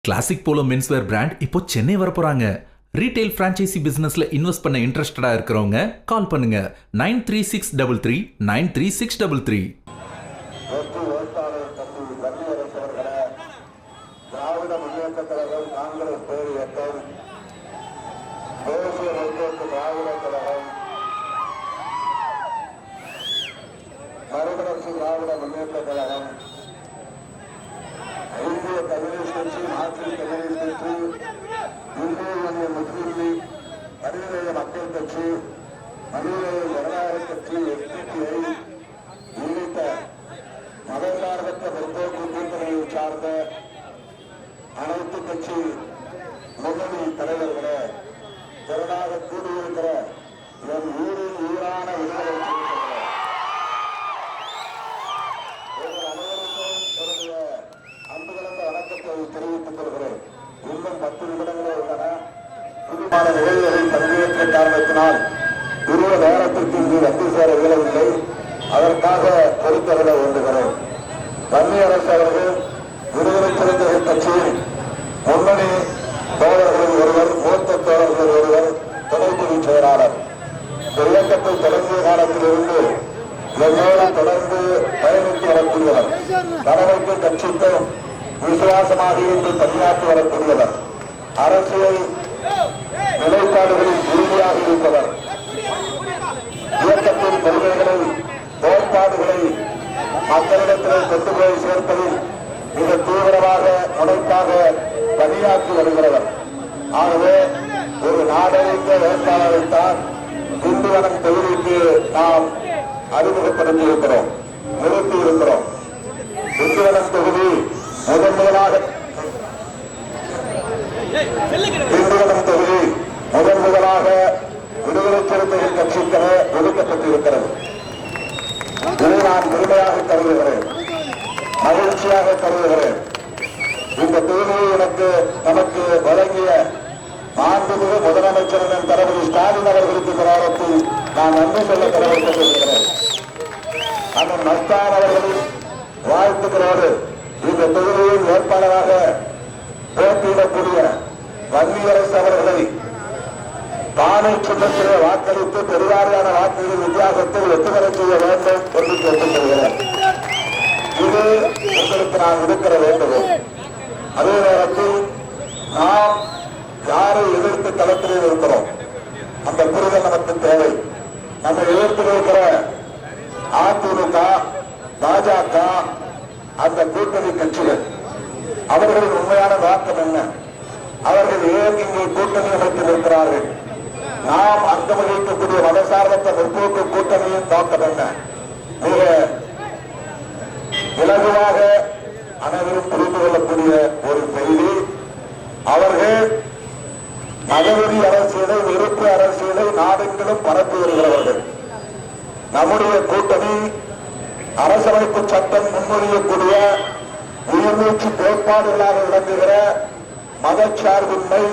Classic polo menswear brand இப்போ சென்னை வர போறாங்க. ரீட்டைல் பிரான்ச்சைசி பிசினஸ்ல இன்வெஸ்ட் பண்ண இன்ட்ரெஸ்டடா இருக்கிறவங்க கால் பண்ணுங்க 9363393633. திராவிட முன்னேற்ற கழகம் காங்கிரஸ் பேர் இயக்கம் தேசிய முற்போக்கு திராவிட கழகம் மறுமலர்ச்சி திராவிட முன்னேற்ற கழகம் இந்திய கம்யூனிஸ்ட் கட்சி மார்க்சிஸ்ட் கம்யூனிஸ்ட் கட்சி இந்திய யூனியன் முஸ்லீம் லீக் மனிதநேய மக்கள் கட்சி மனிதநேய ஜனநாயக கட்சி எஸ்டிபிஐ உள்ளிட்ட மதசார்பற்ற முற்போக்கு கூட்டணியை சார்ந்த அனைத்து கட்சி முன்னணி தலைவர்களே, திரளாக கூடியிருக்கிற என் ஊரின் ஊரான விடுதலை அனைவருக்கும் என்னுடைய அன்பு கலந்த வணக்கத்தை தெரிவித்துக் கொள்கிறேன். இன்னும் 10 நிமிடங்களே உள்ளன. புதுமான நிகழ்வுகளில் பங்கேற்ற காரணத்தினால் உரிய நேரத்திற்கு இங்கு வந்து சேர இயலவில்லை. அதற்காக பொறுத்தருள வேண்டுகிறேன். வன்னி அரசு அவர்கள் விடுதலை சிறுத்தைகள் கட்சியின் முன்னணி தோழர்கள் ஒருவர், மூத்த தோழர்கள் ஒருவர், துணை பொதுச் செயலாளர். இந்த இயக்கத்தை தொடங்கிய காலத்திலிருந்து என்னோடு தொடர்ந்து பயணித்து வரக்கூடியவர். தலைமைக்கும் கட்சிக்கும் விசுவாசமாக இருந்து பணியாற்றி வரக்கூடியவர். அரசியல் நிலைப்பாடுகளில் உறுதியாக இருப்பவர். இயக்கத்தின் கொள்கைகளை, கோட்பாடுகளை மக்களிடத்தில் கொண்டு போய் சேர்ப்பதில் மிக தீவிரமாக முனைப்பாக பணியாற்றி வருகிறவர். ஆகவே ஒரு நாடறிந்த வேட்பாளரைத்தான் திண்டிவனம் தொகுதிக்கு நாம் அறிமுகப்படுத்தி இருக்கிறோம், நிறுத்தி இருக்கிறோம். திண்டிவனம் தொகுதி முதன்முதலாக விடுதலை சிறுத்தைகள் கட்சிக்கென ஒதுக்கப்பட்டிருக்கிறது. இதை நான் பெருமையாக கருதுகிறேன், மகிழ்ச்சியாக கருதுகிறேன். இந்த தொகுதியை நமக்கு வழங்கிய மாண்புமிகு முதலமைச்சரின் தளபதி ஸ்டாலின் அவர்களுக்கு நேரத்தில் நான் நன்றி சொல்ல கடமைப்பட்டிருக்கிறேன். அண்ணன் மஸ்தான் அவர்களின் வாழ்த்துக்களோடு இந்த தொகுதியின் வேட்பாளராக போட்டியிடக்கூடிய வன்னியரசு அவர்களை தானே சின்னத்திலே வாக்களித்து பெருவாரியான வாக்குகளின் வித்தியாசத்தில் வெற்றி பெறச் செய்ய வேண்டும் என்று கேட்டுக்கொள்கிறேன். இது உங்களுக்கு நான் விடுக்கிற வேண்டுகோள். அதே நேரத்தில் நாம் யாரை எதிர்த்து களத்திலே இருக்கிறோம், அந்த புரிதல் நமக்கு தேவை. நம்ம எதிர்த்து இருக்கிற அதிமுக, பாஜக, அந்த கூட்டணி கட்சிகள், அவர்களின் உண்மையான நோக்கம் என்ன? அவர்கள் ஏன் இங்கே கூட்டணி அமைத்து நிற்கிறார்கள்? நாம் அங்கம் வகிக்கக்கூடிய மதசார்பற்ற முற்போக்கு கூட்டணியின் நோக்கம் என்ன? மிக இலகுவாக அனைவரும் புரிந்து கொள்ளக்கூடிய ஒரு செய்தி. அவர்கள் மதவெறி அரசியலை, வெறுப்பு அரசியலை நாடெங்கிலும் பரப்பி வருகிறவர்கள். நம்முடைய கூட்டணி அரசமைப்பு சட்டம் முன்மொழியக்கூடிய உயிர்மூச்சு கோட்பாடுகளாக விளங்குகிற மதச்சார்பின்மை,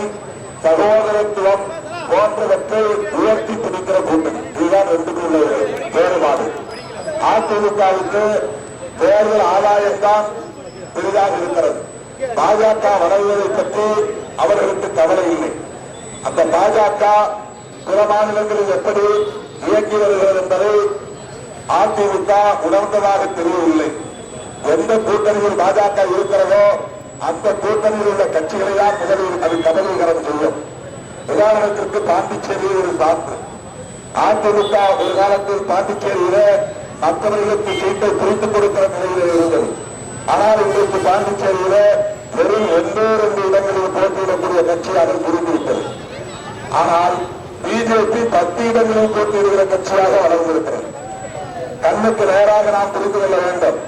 சகோதரத்துவம் போன்றவற்றை உயர்த்தி பிடிக்கிற கூட்டணி. இதுதான் ரெண்டுக்குள்ள வேறுபாடு. அதிமுகவுக்கு தேர்தல் ஆதாயம்தான் பெரிதாக இருக்கிறது. பாஜக வளர்வதை பற்றி அவர்களுக்கு கவலை இல்லை. அந்த பாஜக பிற மாநிலங்களில் எப்படி இயங்கி வருகிறது என்பதை அதிமுக உணர்ந்ததாக தெரியவில்லை. எந்த கூட்டணியில் பாஜக இருக்கிறதோ அந்த கூட்டணியில் உள்ள கட்சிகளை தான் முதலில் அது கபலீகரம் செய்யும். உதாரணத்திற்கு பாண்டிச்சேரி ஒரு சான்று. அதிமுக ஒரு காலத்தில் பாண்டிச்சேரியில மற்றவர்களுக்கு சீட்டை பிரித்துக் கொடுக்கிற நிலையில் இருந்தது. ஆனால் இன்றைக்கு பாண்டிச்சேரியில வெறும் 2 இடங்களில் போட்டியிடக்கூடிய கட்சி அதை புரிந்துவிட்டது. ஆனால் பிஜேபி 10 இடங்களில் போட்டியிடுகிற கட்சியாக வளர்ந்திருக்கிறது. கண்ணுக்கு நேராக நாம் புரிந்து கொள்ள வேண்டும்.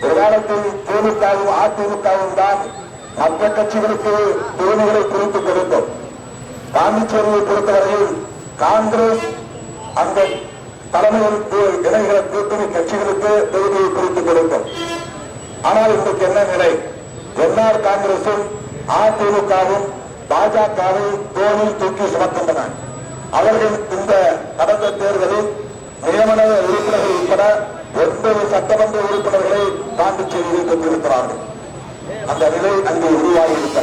ஒரு காலத்தில் திமுகவும் அதிமுகவும் தான் மற்ற கட்சிகளுக்கு தொகுதிகளை குறித்துக் கொடுத்தோம். பாண்டிச்சேரியை பொறுத்தவரையில் காங்கிரஸ் அந்த தலைமையில் இணைகிற கூட்டணி கட்சிகளுக்கு தொகுதியை குறித்துக் கொடுத்தோம். ஆனால் இன்றைக்கு என்ன நிலை? என்ஆர் காங்கிரசும் அதிமுகவும் பாஜகவை தோளில் தூக்கி சுமக்கின்றன. அவர்கள் இந்த கடந்த தேர்தலில் நியமன உறுப்பினர்கள் உட்பட 9 சட்டமன்ற உறுப்பினர்களை பாண்டிச்சேரியில் கொண்டிருக்கிறார்கள். அந்த நிலை அங்கே உருவாகி இருக்கிறது.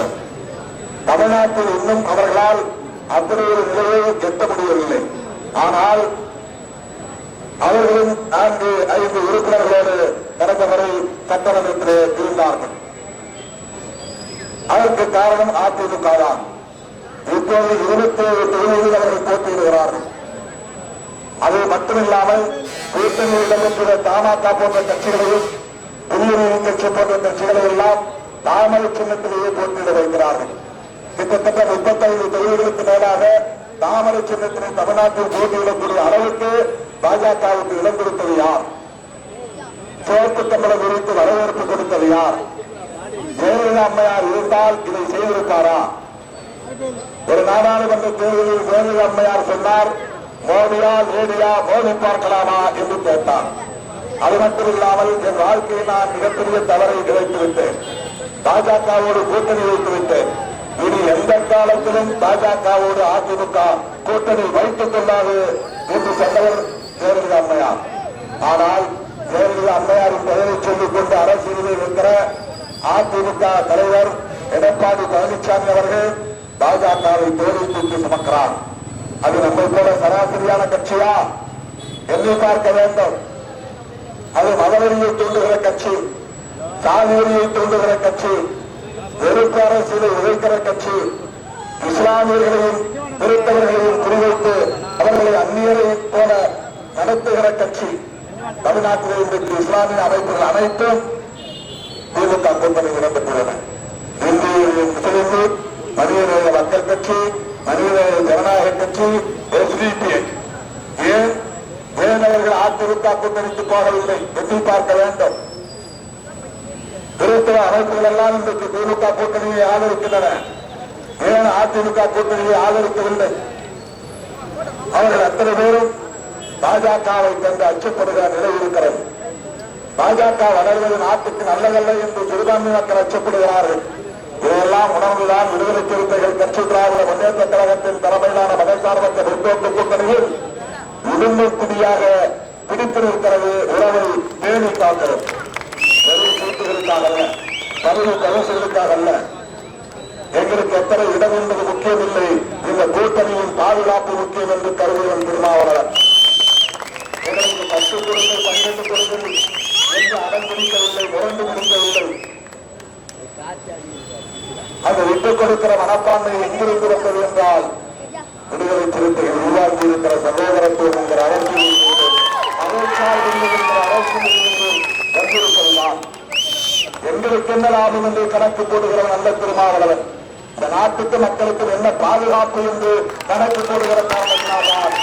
தமிழ்நாட்டில் இன்னும் அவர்களால் அப்படி ஒரு நிலையை எட்ட முடியவில்லை. ஆனால் அவர்களும் 4-5 உறுப்பினர்களோடு கடந்த முறை சட்டமன்றத்திலே இருந்தார்கள். அதற்கு காரணம் அதிமுக தான். இப்போது 27 தொகுதிகளில் அவர்கள் போட்டியிடுகிறார்கள். அது மட்டுமில்லாமல் கூட்டணியில் இடம்பெற்றுள்ள தமாக போன்ற கட்சிகளையும் புல்லுரிமை கட்சி போன்ற கட்சிகளை எல்லாம் தாமரை சின்னத்திலேயே போட்டியிட வைக்கிறார்கள். கிட்டத்தட்ட 35 தொகுதிகளுக்கு மேலாக தாமரை சின்னத்தினை தமிழ்நாட்டில் போட்டியிடக்கூடிய அளவுக்கு பாஜகவுக்கு இடம் கொடுத்தது யார்? சிவப்பு கம்பளம் குறித்து வரவேற்பு கொடுத்தது யார்? ஜெயலலிதா அம்மையார் இருந்தால் இதை செய்திருப்பாரா? ஒரு நாடாளுமன்ற தேர்தலில் ஜெயலலிதா அம்மையார் சொன்னார், மோடியா லேடியா மோடி பார்க்கலாமா என்று கேட்டார். அது மட்டுமில்லாமல் என் வாழ்க்கையில் நான் மிகப்பெரிய தவறை இழைத்துவிட்டேன், பாஜகவோடு கூட்டணி வைத்துவிட்டேன், இனி எந்த காலத்திலும் பாஜகவோடு அதிமுக கூட்டணி வைத்துக் கொள்ளாது என்று சொன்னவர் ஜெயலலிதா அம்மையார். ஆனால் ஜெயலலிதா அம்மையாரின் பெயரை சொல்லிக் கொண்டு அரசியலில் இருக்கிற அதிமுக தலைவர் எடப்பாடி பழனிசாமி அவர்கள் பாஜகவை தோழி தூக்கி சுமக்கிறார். அது நம்மை போல சராசரியான கட்சியா? என்னை பார்க்க வேண்டும். அது மதவெறியை தூண்டுகிற கட்சி, சாதிவெறியை தூண்டுகிற கட்சி, வெறுப்பு அரசியலை உழைக்கிற கட்சி, இஸ்லாமியர்களையும் கிறிஸ்தவர்களையும் குறிவைத்து அவர்களை அந்நியரை போல நடத்துகிற கட்சி. தமிழ்நாட்டில் இன்றைக்கு இஸ்லாமிய அமைப்புகள் அனைத்தும் திமுக கூட்டணி இடம்பெற்றுள்ளன. இந்திய முஸ்லிம் மனிதநேய மக்கள் கட்சி, மனிதநேய ஜனநாயக கட்சி, எஸ்டிபிஐ. ஏன் அவர்கள் அதிமுக கூட்டணிக்கு போகவில்லை? எட்டி பார்க்க வேண்டும். கிறிஸ்தவ அமைப்புகள் எல்லாம் இன்றைக்கு திமுக கூட்டணியை ஆதரிக்கின்றன. ஏன் அதிமுக கூட்டணியை ஆதரிக்கவில்லை? அவர்கள் அத்தனை பேரும் பாஜகவை கண்டு அச்சப்படுகிற நிலை இருக்கிறது. பாஜக வளர்வது நாட்டுக்கு நல்லதல்ல என்று சிறுபான்மை மக்கள் அச்சப்படுகிறார்கள். இதையெல்லாம் உணர்ந்துதான் விடுதலை சிறுத்தைகள் கட்சி திராவிட முன்னேற்ற கழகத்தின் தலைமையிலான மதசார்பற்ற முற்போக்கு கூட்டணியில் உடம்புக்குடியாக பிடித்து நிற்கிறது. உறவை பேணி காக்கிறது. வெறும் சீட்டுகளுக்காக அல்ல, பதவி கவசங்களுக்காக அல்ல. எங்களுக்கு எத்தனை இடம் என்பது முக்கியமில்லை, இந்த கூட்டணியின் பாதுகாப்பு முக்கியம் என்று கருதுவன் திருமாவளவன். எங்களுக்கு 10 கொடுங்கள் 12 கொடுங்கள் என்று அடம் பிடிக்கவில்லை, முரண்டு பிடிக்கவில்லை. அந்த விட்டுக் கொடுக்கிற மனப்பான்மை எங்கிருந்து வந்தது என்றால் விடுதலை சிறுத்தைகள் உருவாக்கி இருக்கிற சகோதரத்துவம் என்கிற அரசியல் வந்திருப்பதுதான். எங்களுக்கு என்ன லாபம் என்று கணக்கு போடுகிற நல்ல திருமாவளவன், இந்த நாட்டுக்கு மக்களுக்கு என்ன பாதுகாப்பு என்று கணக்கு போடுகிற காரணத்தினால்தான்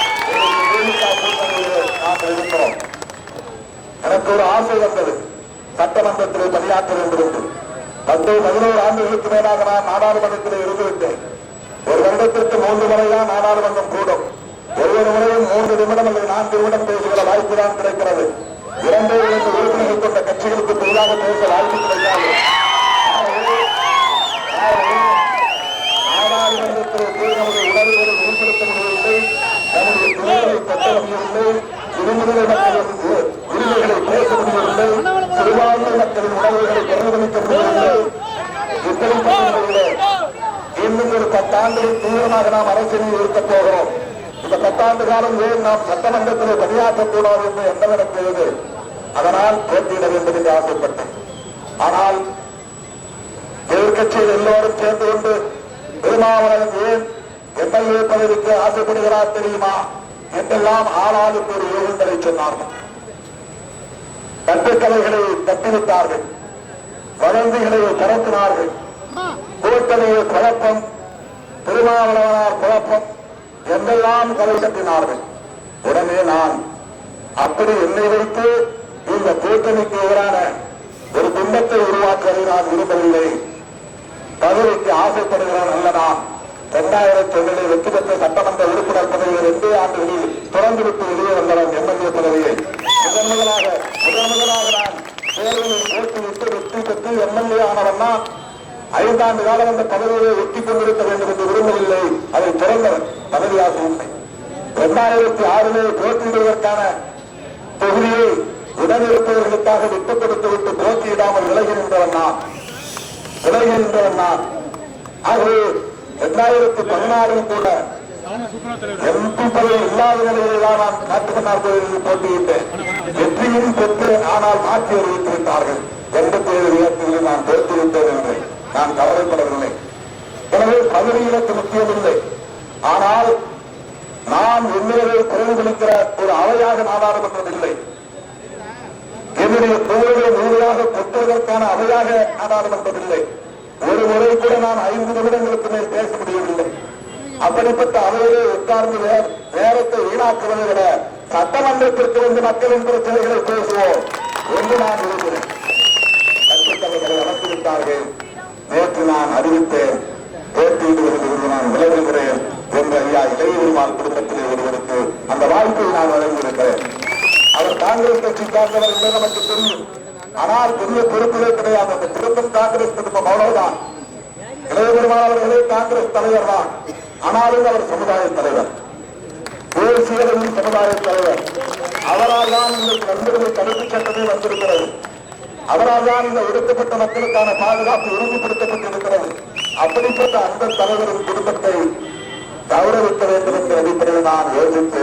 நாங்கள் இருக்கிறோம். எனக்கு ஒரு ஆசை வந்தது, சட்டமன்றத்தில் பணியாற்ற வேண்டும் என்று. 10-11 ஆண்டுகளுக்கு மேலாக நான் நாடாளுமன்றத்தில் இருந்துவிட்டேன். ஒரு வருடத்திற்கு 3 முறைதான் நாடாளுமன்றம் கூடும். ஒவ்வொரு முறையும் 3 நிமிடம் அல்லது 4 நிமிடம் பேசுகிற வாய்ப்பு தான் கிடைக்கிறது. 2 உறுப்பினர்கள் கொண்ட கட்சிகளுக்கு பொதுவாக பேச வாய்ப்பு கிடைக்காது. நாடாளுமன்றத்தில் போய் நம்முடைய உணர்வுகளை வெளிப்படுத்த முடியவில்லை, நம்முடைய துறைகளை கட்ட முடியவில்லை, விடுமுறை மக்களின் உரிமைகளை பேச முடியவில்லை, சிறுபான்மை மக்களின் உணர்வுகளை பிரதிபலிக்க முடியவில்லை. இன்னும் ஒரு 10 ஆண்டுகள் தீவிரமாக நாம் அரசியலில் இருக்கப் போகிறோம். இந்த 10 ஆண்டு காலம் ஏன் நாம் சட்டமன்றத்தில் பணியாற்றக்கூடாது என்று எண்ணம் எனக்கு. அதனால் போட்டியிட வேண்டும் என்று ஆசைப்பட்டேன். ஆனால் எதிர்கட்சியில் எல்லோரும் சேர்ந்து கொண்டு திருமாவளவன் ஏன் எம்எல்ஏ பதவிக்கு ஆசைப்படுகிறார் தெரியுமா என்றெல்லாம் ஆளாளுக்கு ஒரு யோகங்களை சொன்னார்கள். கட்டுக்கலைகளை தட்டிவிட்டார்கள், வதந்திகளை பரப்பினார்கள். கூட்டணியை குழப்பம், திருமாவளவனார் குழப்பம் என்றெல்லாம் கதை கட்டினார்கள். உடனே நான் அப்படி என்னை வைத்து இந்த கூட்டணிக்கு எதிரான ஒரு பிம்பத்தை உருவாக்குவதை நான் விரும்பவில்லை. பதவிக்கு ஆசைப்படுகிறான் அல்ல. நான் 2001 வெற்றி பெற்ற சட்டமன்ற உறுப்பினர் பதவியை 2 ஆண்டுகளில் தொடர்ந்துவிட்டு வெளியே வந்தவன் எம்எல்ஏ பதவியை. முதன்முதலாக நான் தேர்தலில் போட்டியிட்டு வெற்றி பெற்று எம்எல்ஏ ஆனவன் தான். 5 ஆண்டு காலம் அந்த பதவியை ஒட்டிக் கொண்டிருக்க வேண்டும் என்று விரும்பவில்லை. அதை திறந்தவன் பதவியாக உண்மை. 2006 போட்டியிடுவதற்கான தொகுதியை உடனிருப்பவர்களுக்காக விட்டுக் கொடுத்துவிட்டு போட்டியிடாமல் விலகி நின்றவன் நான். ஆகவே 2016 கூட MP பதவி இல்லாத நிலையில் தான் நான் காட்டுமன்னார் கோயிலில் போட்டியிட்டேன். வெற்றியும் பெற்று ஆனால் மாற்றி அறிவித்துவிட்டார்கள். 87 வியர்களில் நான் தோற்றுவிட்டேன் என்று நான் கவலைப்படவில்லை. எனவே பதவி எனக்கு முக்கியமில்லை. ஆனால் நான் உண்மையிலே பிரதிபலிக்கிற ஒரு அவையாக நாடாளுமன்றம் இல்லை. என்னுடைய தோழரை முழுமையாக கொட்டுவதற்கான அவையாக நாடாளுமன்றம் இல்லை. ஒரு முறை கூட நான் 5 நிமிடங்களுக்கு மேல் பேச முடியவில்லை. அப்படிப்பட்ட அவையிலே உட்கார்ந்து நேரத்தை வீணாக்குவதை விட சட்டமன்றத்திற்கு வந்து மக்களின் பிரச்சனைகளை பேசுவோம் என்று நான் விரும்புகிறேன். கட்சித்தலைவர்களை அனுப்பிவிட்டார்கள். நேற்று நான் அறிவித்தேன், போட்டியிடுவதிலிருந்து நான் விலகுகிறேன் என்று ஐயா இளையபெருமாள் குடும்பத்திலே ஒருவருக்கு அந்த வாய்ப்பை நான் வழங்கியிருக்கிறேன். அவர் காங்கிரஸ் கட்சி சார்ந்தவர் என்று நமக்கு தெரியும். ஆனால் பெரிய பொறுப்புகளே கிடையாது. அந்த குடும்பம் காங்கிரஸ் குடும்பம், அவ்வளவுதான். இளையபெருமாள் அவர்களே காங்கிரஸ் தலைவர் தான். ஆனாலும் அவர் சமுதாய தலைவர், தேசியரின் சமுதாய தலைவர். அவரால் தான் இந்த நண்பர்களை தடுப்புச் சட்டமே வந்திருக்கிறது. அவரால் தான் இந்த ஒடுக்கப்பட்ட மக்களுக்கான பாதுகாப்பு உறுதிப்படுத்தப்பட்டிருக்கிறது. அப்படிப்பட்ட அந்த தலைவரின் குடும்பத்தை கௌரவிக்க வேண்டும் என்ற அடிப்படையில் நான் யோசித்து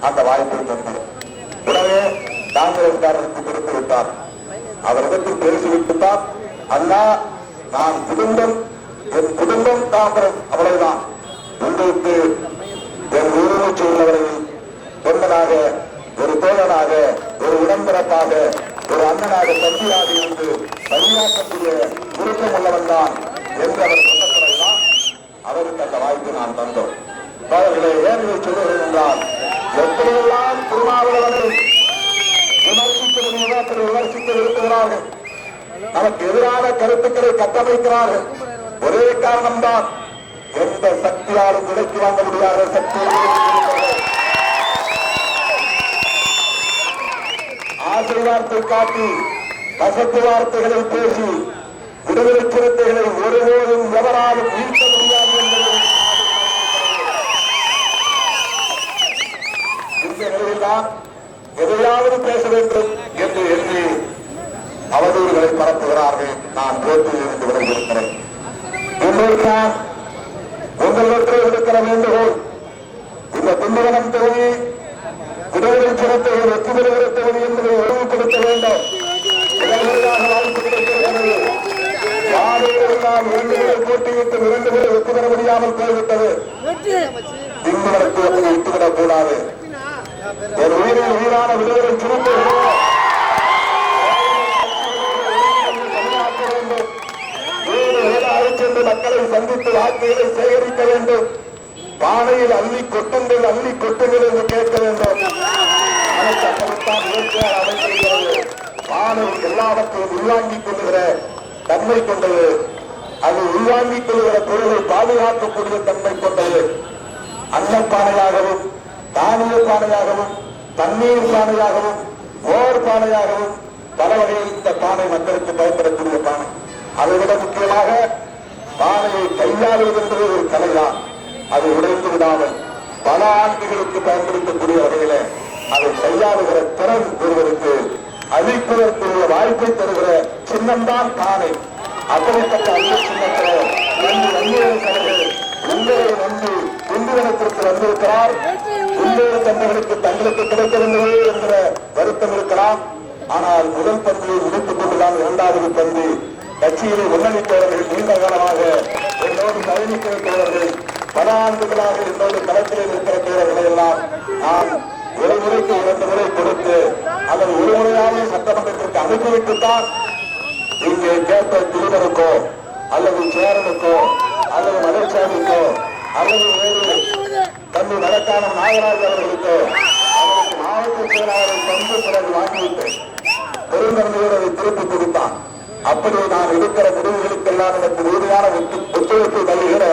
அந்த வாய்ப்பை தந்தேன். உடனே காங்கிரஸ்காரருக்கு கொடுத்து விட்டார். அவரிடத்தில் பேசிவிட்டுத்தான், அண்ணா நான் குடும்பம், என் குடும்பம் காங்கிரஸ், அவ்வளவுதான். உங்களுக்கு என் உரிமைச்சு உள்ளவரையில் தொண்டனாக, ஒரு தோழனாக, ஒரு உடன்பிறப்பாக, ஒரு அண்ணனாக, தம்பியாக இருந்து பணியாற்றக்கூடிய விருப்பம் உள்ளவன் தான் என்று அவர் சொன்ன பிறகுதான் அவருக்கு அந்த வாய்ப்பு நான் தந்தோம். அவர்களை ஏன் இதை சொல்லுகிறேன் என்றால், எப்படியெல்லாம் திருமாவளவனை விமர்சிக்க முடியுமோ அப்படி விமர்சிக்க விரும்புகிறார்கள். நமக்கு எதிரான கருத்துக்களை கட்டமைக்கிறார்கள். ஒரே காரணம்தான், எந்த சக்தியாலும் விலைக்கு வாங்க முடியாத சக்தி ஆசை வார்த்தை காட்டி, கசப்பு வார்த்தைகளை பேசி, விடுதலை சிறுத்தைகளை ஒருபோதும் எவராலும் வீழ்த்த முடியாது என்பதை இந்த நிலையில்தான் எதையாவது பேச வேண்டும் என்று எண்ணி அவதூறுகளை பரப்புகிறார்கள். நான் போட்டியில் இருந்து விளைவிருக்கிறேன். இன்றைக்குதான் உங்களிடத்தில் இருக்கிற வேண்டுகோள், இந்த திண்டிவனம் தொகுதி விடுதலை சிறுத்தைகள் வெற்றி பெறுகிற தொகுதி என்பதை ஒழுங்குபடுத்த வேண்டும். இதற்காக வாய்ப்பு கிடைக்கிறது. யாரையெல்லாம் 2 பேரை போட்டியிட்டு 2 பேரை வெற்றி பெற முடியாமல் போய்விட்டது. திண்டிவனத்தை அப்படி விட்டுவிடக் கூடாது. ஒரு உயிரில் உயிரான விடுதலை சிறுத்தைகளோ சென்று மக்களை சந்தித்து வாக்குகளை சேகரிக்க வேண்டும். பானையில் அள்ளி கொட்டுங்கள், அள்ளி கொட்டுங்கள் என்று கேட்க வேண்டும். அதற்கு அப்படித்தான் இயற்கையாக அமைந்திருக்கிறது. பானை எல்லாவற்றையும் உள்வாங்கிக் கொள்ளுகிற தன்மை கொண்டது. அது உள்வாங்கிக் கொள்ளுகிற பொருளை பாதுகாக்கக்கூடிய தன்மை கொண்டது. அன்னப்பானையாகவும், தானிய பானையாகவும், தண்ணீர் பானையாகவும், மோர் பானையாகவும் பல வகையில் இந்த பானை மக்களுக்கு பயன்படக்கூடிய பானை. அதைவிட முக்கியமாக பானையை கையாளுவது என்பது ஒரு கலைதான். அது உடைந்து விடாமல் பல ஆண்டுகளுக்கு பயன்படுத்தக்கூடிய வகையில அதை கையாளுகிற திறன் ஒருவருக்கு அளிப்பதற்குரிய வாய்ப்பை தருகிற சின்னம்தான் பானை. அப்படிப்பட்ட அந்த சின்னத்தில் உங்களை நம்பி திண்டிவனத்திற்கு வந்திருக்கிறார். உள்ளூர் தந்தைகளுக்கு தங்களுக்கு கிடைக்கவில்லை என்ற வருத்தம் இருக்கலாம். ஆனால் முதல் பந்தியை முடித்துக் கொண்டுதான் 2வது பந்தி கட்சியிலே முன்னணித்தவர்கள் நீண்ட காலமாக என்னோடு பயணிக்கிற தோழர்கள், பல ஆண்டுகளாக என்னோடு களத்தில் இருக்கிற தோழர்களை எல்லாம் நான் ஒரு முறைக்கு 2 முறை கொடுத்து அதை ஒரு முறையாக சட்டமன்றத்திற்கு அனுப்பிவிட்டுத்தான் இங்கே கேட்ட திருவருக்கோ அல்லது சேரனுக்கோ அல்லது மலைச்சாமிக்கோ அல்லது வேறு தம்பி நடக்கான நாகராஜ் அவர்களுக்கோ அவருக்கு மாவட்ட செயலாளரை தந்து பிறகு வாங்கிவிட்டேன். பெருந்தன்மையோடு அதை திருப்பி கொடுத்தான். அப்படி நான் எடுக்கிற முடிவுகளுக்கெல்லாம் எனக்கு உறுதியான ஒத்துழைப்பு தருகிற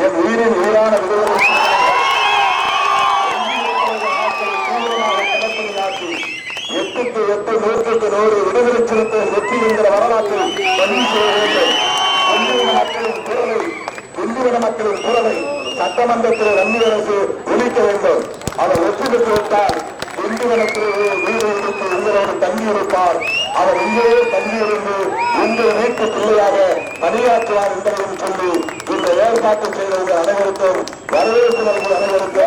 என் உயிரின் உயிரான விடுதலை 8க்கு 8 100க்கு 100 விடுதலை சிறுத்தை வெற்றி என்கிற வரலாற்றை பதிவு செய்ய வேண்டும். திண்டிவன மக்களின் குரலை சட்டமன்றத்தில் ரம்மிய அரசு ஒழிக்க வேண்டும். அவர் வெற்றி பெற்றுவிட்டால் திண்டிவனத்தில் வீடு எடுத்து உங்களோடு தங்கியிருப்பார். அவர் இங்கேயே தங்கியிருந்து உங்கள் வீட்டு பிள்ளையாக பணியாற்றுவார் என்பதையும் சொல்லி இந்த ஏற்பாட்டு செய்த உங்கள் அனைவருக்கும் வரவேற்பு அனைவருக்கும்